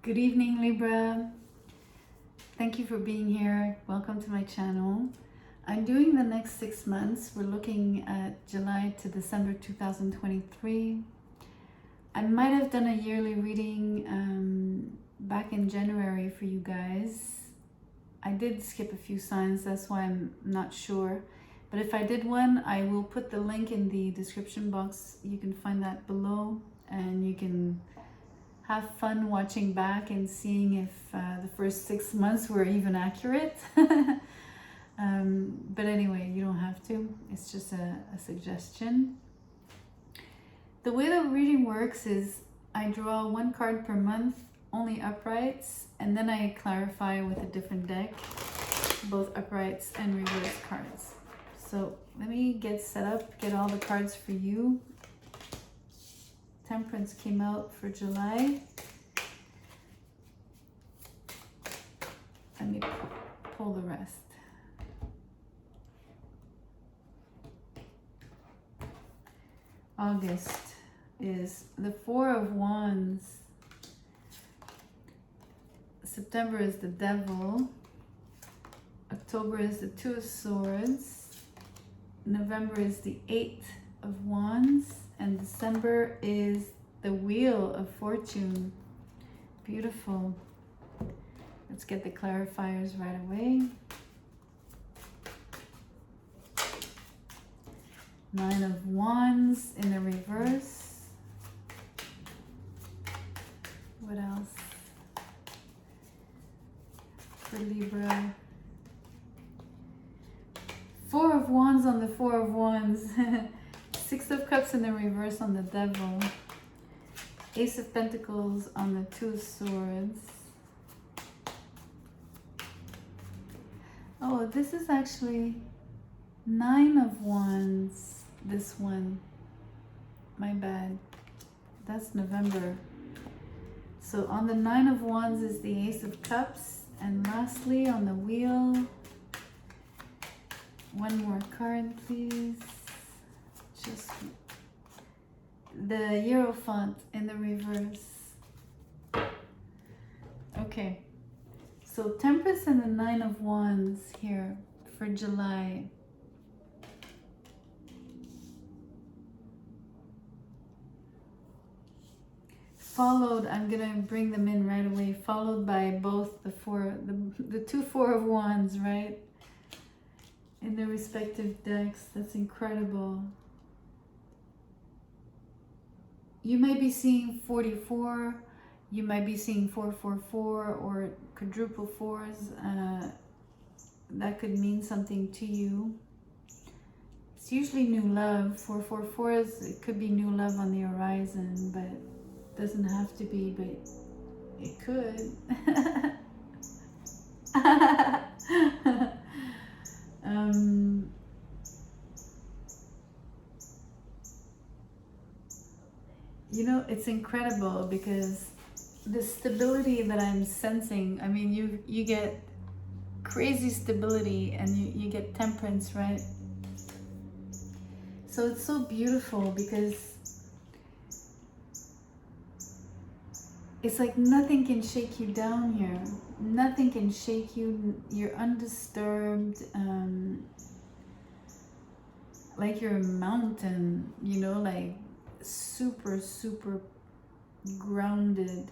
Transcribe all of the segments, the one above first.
Good evening, Libra. Thank you for being here. Welcome to my channel. I'm doing the next 6 months. We're looking at July to December 2023. I might have done a yearly reading back in January for you guys. I did skip a few signs, that's why I'm not sure. But if I did one, I will put the link in the description box. You can find that below and you can have fun watching back and seeing if the first 6 months were even accurate. But anyway, you don't have to. It's just a suggestion. The way the reading works is I draw one card per month, only uprights, and then I clarify with a different deck, both uprights and reverse cards. So let me get set up, get all the cards for you. Temperance came out for July. Let me pull the rest. August is the Four of Wands. September is the Devil. October is the Two of Swords. November is the Eight of Wands. And December is the Wheel of Fortune. Beautiful. Let's get the clarifiers right away. Nine of Wands in the reverse. What else for Libra? Four of Wands on the Four of Wands. Six of Cups in the reverse on the Devil. Ace of Pentacles on the Two of Swords. Oh, this is actually Nine of Wands. This one. My bad. That's November. So on the Nine of Wands is the Ace of Cups. And lastly on the wheel, one more card, please. Just the Hierophant in the reverse. Okay, so Temperance and the Nine of Wands here for July. Followed, I'm gonna bring them in right away, followed by both the two Four of Wands, right? In their respective decks. That's incredible. You might be seeing 44, you might be seeing 444 or quadruple fours. That could mean something to you. It's usually new love. 444s, it could be new love on the horizon, but it doesn't have to be, but it could. You know, it's incredible because the stability that I'm sensing, I mean, you get crazy stability and you get temperance, right? So it's so beautiful because it's like nothing can shake you down here. Nothing can shake you. You're undisturbed. Like you're a mountain, you know, like super, super grounded.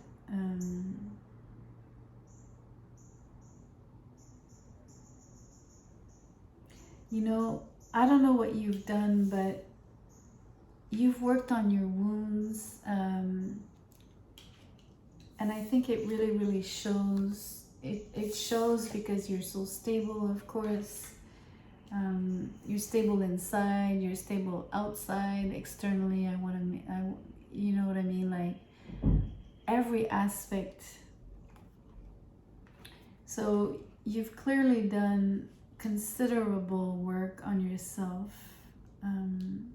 You know, I don't know what you've done, but you've worked on your wounds. And I think it really, really shows. It shows because you're so stable, of course. You're stable inside, you're stable outside, externally. You know what I mean? Like every aspect. So you've clearly done considerable work on yourself. And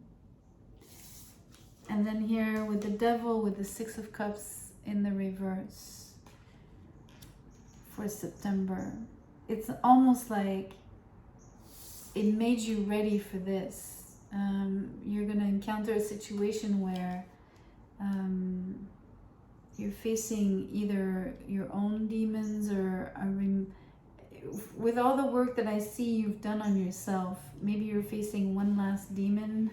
then here with the Devil, with the Six of Cups in the reverse for September. It's almost like it made you ready for this. You're going to encounter a situation where you're facing either your own demons or with all the work that I see you've done on yourself, maybe you're facing one last demon.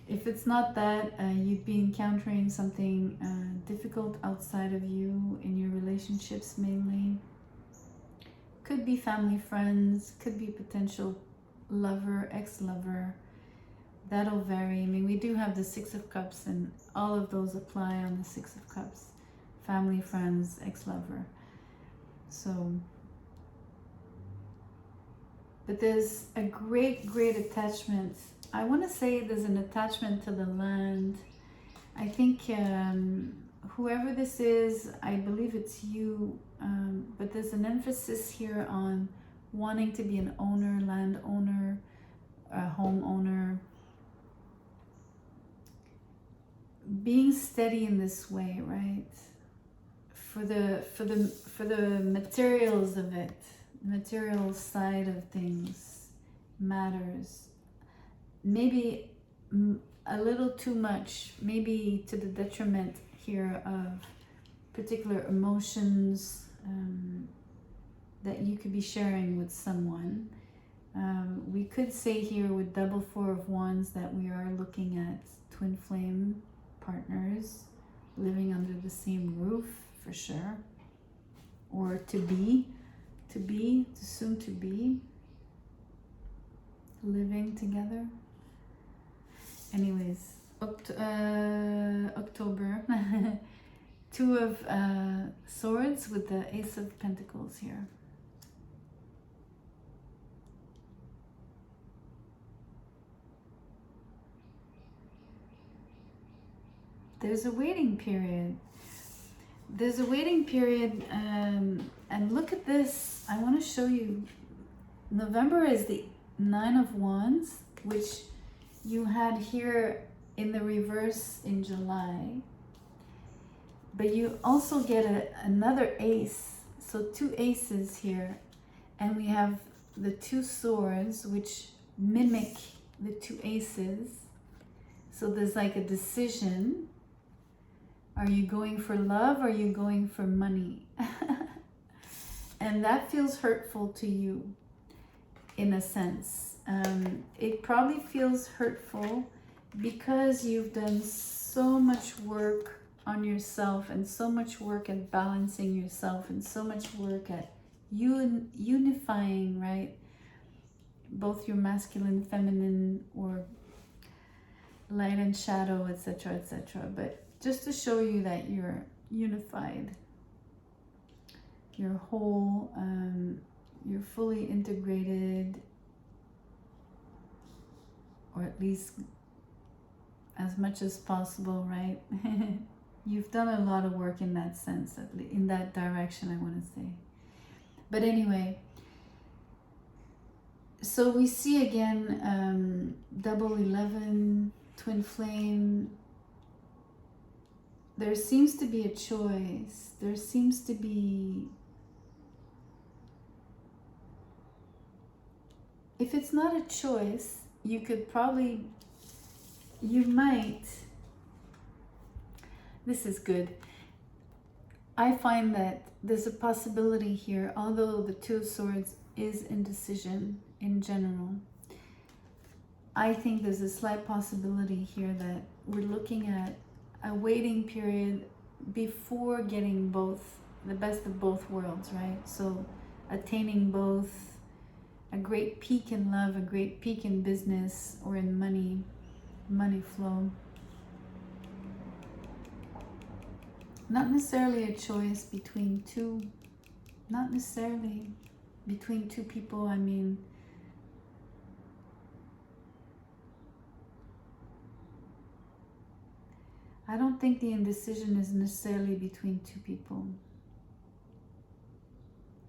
If it's not that, you'd be encountering something difficult outside of you in your relationships mainly. Could be family, friends, could be potential lover, ex-lover. That'll vary. I mean, we do have the Six of Cups, and all of those apply on the Six of Cups. Family, friends, ex-lover. So, but there's a great attachment. I want to say there's an attachment to the land. I think whoever this is, I believe it's you, but there's an emphasis here on wanting to be an owner, landowner, a homeowner. Being steady in this way, right? For the materials of it, the material side of things matters. Maybe a little too much, maybe to the detriment here of particular emotions that you could be sharing with someone. We could say here with double Four of Wands that we are looking at twin flame partners living under the same roof, for sure, or to soon to be living together. Anyways, October. Two of Swords with the Ace of Pentacles here. There's a waiting period. There's a waiting period, and look at this. I want to show you. November is the Nine of Wands, which you had here in the reverse in July. But you also get another ace. So two aces here. And we have the two swords, which mimic the two aces. So there's like a decision. Are you going for love or are you going for money? And that feels hurtful to you in a sense. It probably feels hurtful because you've done so much work on yourself and so much work at balancing yourself and so much work at unifying, right? Both your masculine, feminine, or light and shadow, etc., etc. But just to show you that you're unified, you're whole, you're fully integrated, or at least as much as possible, right? You've done a lot of work in that sense, in that direction, I want to say. But anyway, so we see again double 11, twin flame. There seems to be a choice. There seems to be, if it's not a choice, you could probably, you might, this is good. I find that there's a possibility here, although the Two of Swords is indecision in general, I think there's a slight possibility here that we're looking at a waiting period before getting both, the best of both worlds, right? So attaining both, a great peak in love, a great peak in business or in money flow. Not necessarily a choice between two, not necessarily between two people, I mean, I don't think the indecision is necessarily between two people.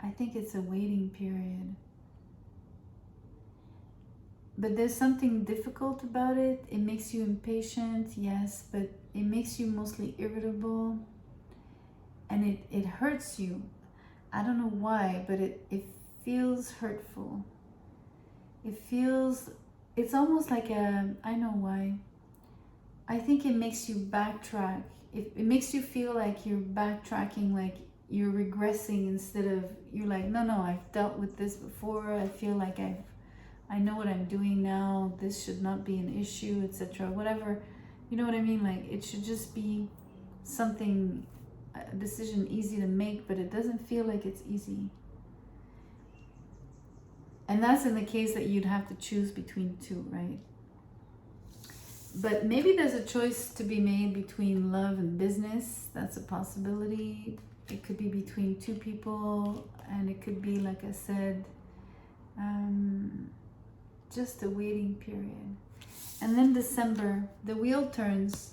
I think it's a waiting period. But there's something difficult about it. It makes you impatient, yes, but it makes you mostly irritable. And it hurts you. I don't know why, but it feels hurtful. It's almost like I know why. I think it makes you backtrack it makes you feel like you're backtracking, like you're regressing, instead of you're like, no, I've dealt with this before. I feel like I know what I'm doing now. This should not be an issue, etc. Whatever, you know what I mean? Like it should just be something, a decision easy to make, but it doesn't feel like it's easy. And that's in the case that you'd have to choose between two, right? But maybe there's a choice to be made between love and business. That's a possibility. It could be between two people, and it could be, like I said, just a waiting period. And then December, the wheel turns.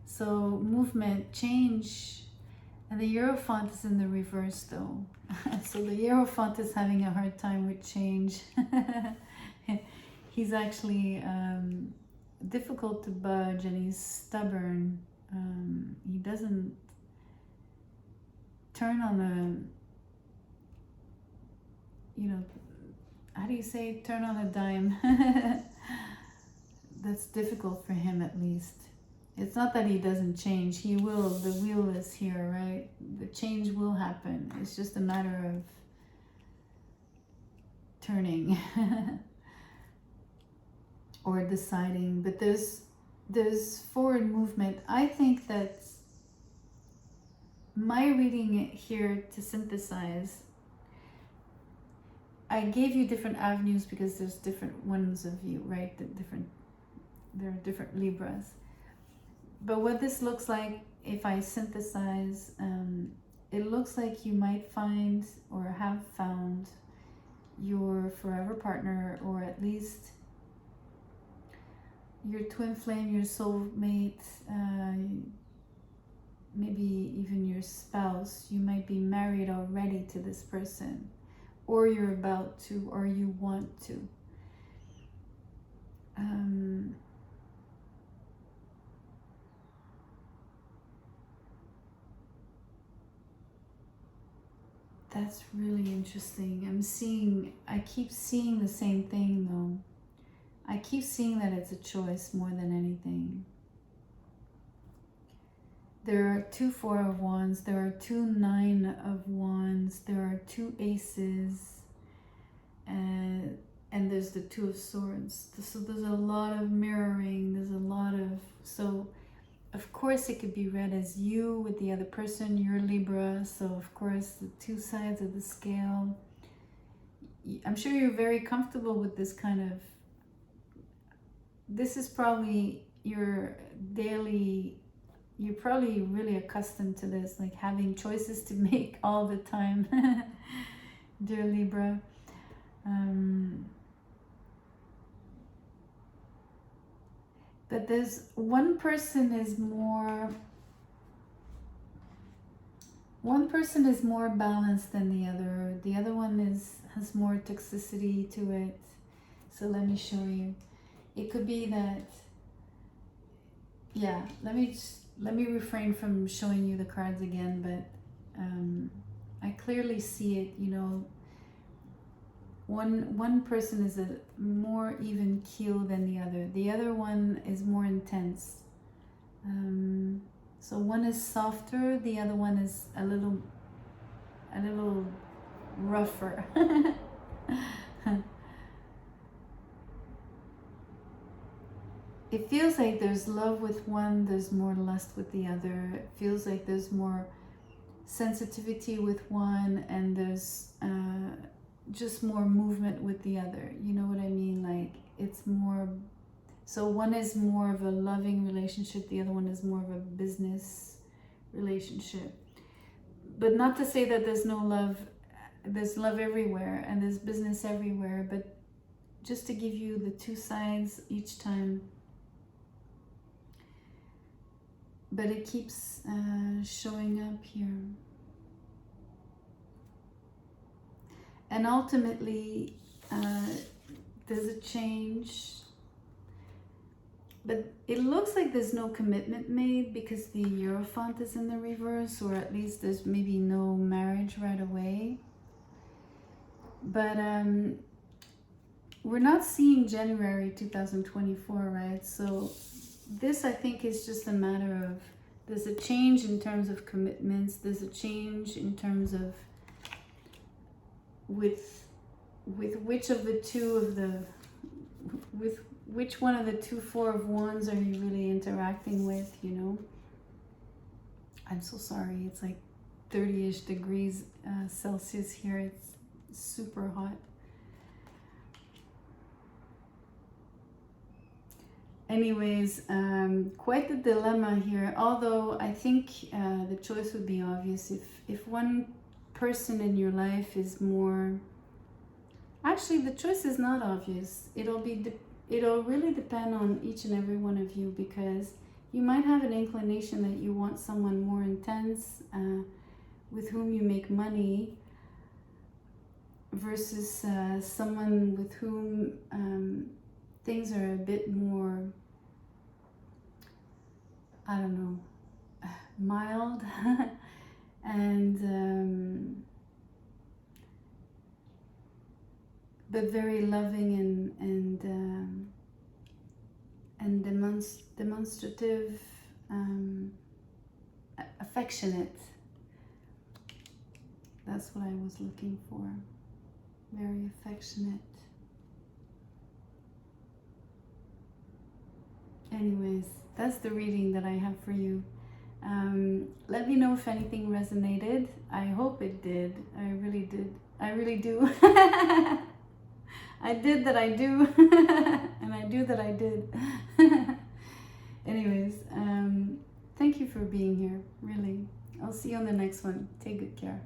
So movement, change, and the Hierophant is in the reverse though. So the Hierophant is having a hard time with change. He's actually difficult to budge, and he's stubborn. He doesn't turn on a, you know, how do you say, turn on a dime? That's difficult for him, at least. It's not that he doesn't change. He will. The wheel is here, right? The change will happen. It's just a matter of turning or deciding. But there's forward movement. I think that my reading it here to synthesize, I gave you different avenues because there's different ones of you, right? There are different Libras. But what this looks like, if I synthesize, it looks like you might find or have found your forever partner, or at least your twin flame, your soulmate, maybe even your spouse. You might be married already to this person, or you're about to, or you want to. That's really interesting. I keep seeing the same thing though. I keep seeing that it's a choice more than anything. There are 2 4 of Wands, there are 2 9 of Wands, there are 2 Aces, and there's the 2 of Swords. So there's a lot of mirroring, there's a lot of, so of course it could be read as you with the other person, you're Libra, so of course the 2 sides of the scale. I'm sure you're very comfortable with this kind of, this is probably your daily, you're probably really accustomed to this, like having choices to make all the time, dear Libra. But there's one person is more balanced than the other. The other one has more toxicity to it. So let me show you. It could be that, yeah, let me refrain from showing you the cards again, but I clearly see it, you know. One person is a more even keel than the other. The other one is more intense. So one is softer, the other one is a little rougher. It feels like there's love with one, there's more lust with the other. It feels like there's more sensitivity with one, and there's just more movement with the other. You know what I mean? Like it's more, so one is more of a loving relationship, the other one is more of a business relationship. But not to say that there's no love, there's love everywhere and there's business everywhere, but just to give you the 2 sides each time. But it keeps showing up here. And ultimately, there's a change. But it looks like there's no commitment made because the Hierophant is in the reverse, or at least there's maybe no marriage right away. But we're not seeing January 2024, right? So this, I think, is just a matter of There's a change in terms of commitments. There's a change in terms of with which of the two of the, with which one of the two Four of Wands are you really interacting with, you know? I'm so sorry. It's like 30-ish degrees Celsius here. It's super hot. Anyways, quite the dilemma here. Although I think the choice would be obvious if one person in your life is more. Actually, the choice is not obvious. It'll really depend on each and every one of you, because you might have an inclination that you want someone more intense, with whom you make money, versus someone with whom things are a bit more, I don't know, mild and but very loving and demonstrative, affectionate. That's what I was looking for. Very affectionate. Anyways, that's the reading that I have for you. Let me know if anything resonated. I hope it did. I really did. I really do. I did that I do. And I do that I did. Anyways, thank you for being here. Really. I'll see you on the next one. Take good care.